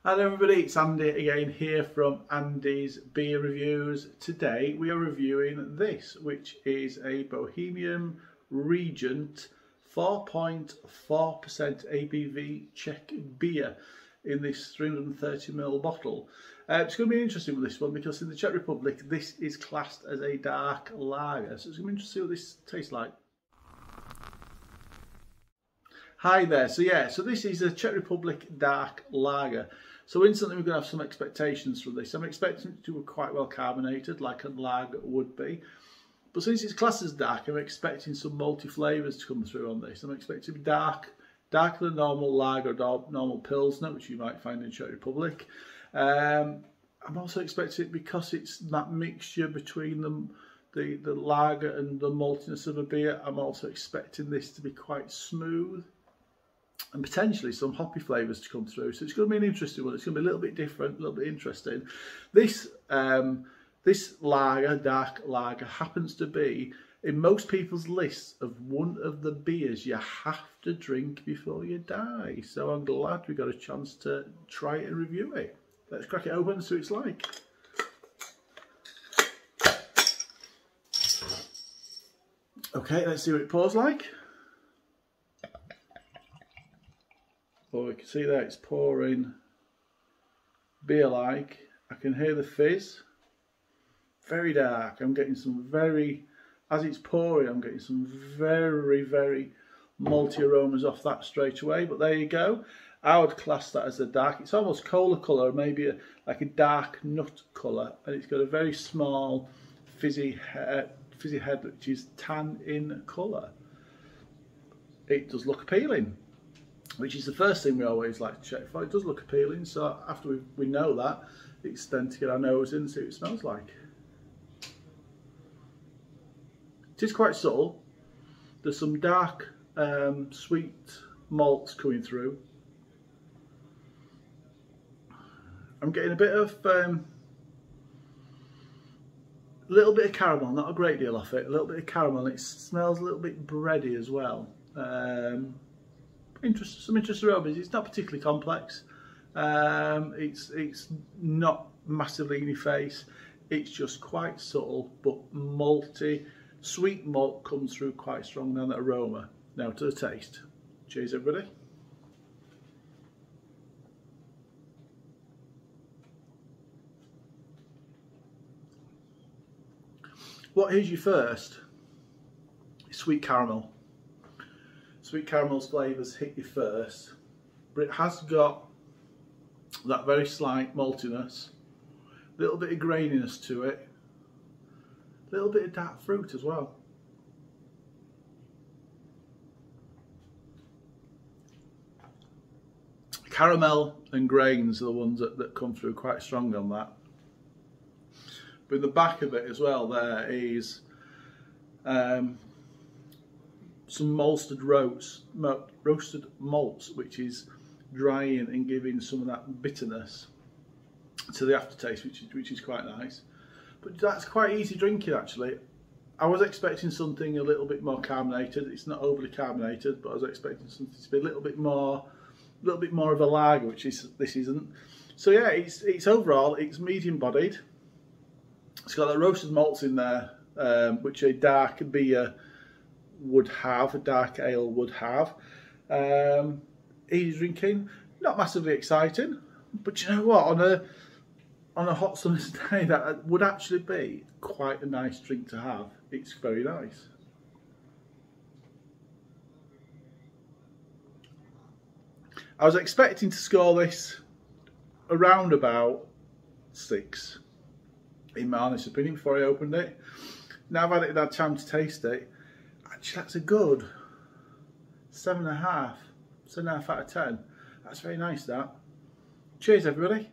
Hello everybody, it's Andy again here from Andy's Beer Reviews. Today we are reviewing this, which is a Bohemian Regent 4.4% ABV Czech beer in this 330ml bottle. It's going to be interesting with this one because in the Czech Republic this is classed as a dark lager, so it's going to be interesting to see what this tastes like. Hi there, so this is a Czech Republic dark lager. So instantly we're going to have some expectations from this. I'm expecting it to be quite well carbonated, like a lager would be. But since it's classed as dark, I'm expecting some malty flavours to come through on this. I'm expecting it to be darker than normal lager or normal pilsner, which you might find in Czech Republic. I'm also expecting it, because it's that mixture between the lager and the maltiness of a beer, I'm also expecting this to be quite smooth and potentially some hoppy flavours to come through. So it's going to be an interesting one. It's going to be a little bit different, a little bit interesting. This lager, dark lager, happens to be in most people's lists of one of the beers you have to drink before you die. So I'm glad we got a chance to try it and review it. Let's crack it open and see what it's like. Okay, let's see what it pours like. Well, we can see that it's pouring beer-like. I can hear the fizz. Very dark. I'm getting some very, as it's pouring, I'm getting some very, very malty aromas off that straight away. But there you go. I would class that as a dark. It's almost cola colour, maybe like a dark nut colour. And it's got a very small fizzy head, which is tan in colour. It does look appealing, which is the first thing we always like to check for. It does look appealing, so after we know that, it's then to get our nose in and see what it smells like. It is quite subtle. There's some dark, sweet malts coming through. I'm getting a bit of, little bit of caramel, not a great deal off it, a little bit of caramel. It smells a little bit bready as well. Some interesting aromas. It's not particularly complex. It's not massively in your face. It's just quite subtle, but malty. Sweet malt comes through quite strong on that aroma. Now to the taste. Cheers, everybody. What is your first? Sweet caramel. Sweet caramel's flavours hit you first, but it has got that very slight maltiness, a little bit of graininess to it, a little bit of dark fruit as well. Caramel and grains are the ones that come through quite strong on that. But in the back of it as well, there is some roasted malts, which is drying and giving some of that bitterness to the aftertaste, which is quite nice. But that's quite easy drinking actually. I was expecting something a little bit more carbonated. It's not overly carbonated, but I was expecting something to be a little bit more of a lager, which this isn't. So yeah, it's overall it's medium bodied. It's got that roasted malts in there, which a dark beer would have, a dark ale would have. Easy drinking, not massively exciting, but you know what, on a hot summer's day that would actually be quite a nice drink to have. It's very nice. I was expecting to score this around about 6, in my honest opinion, before I opened it. Now I've had time to taste it, actually that's a good 7.5 out of 10. That's very nice, that. Cheers, everybody.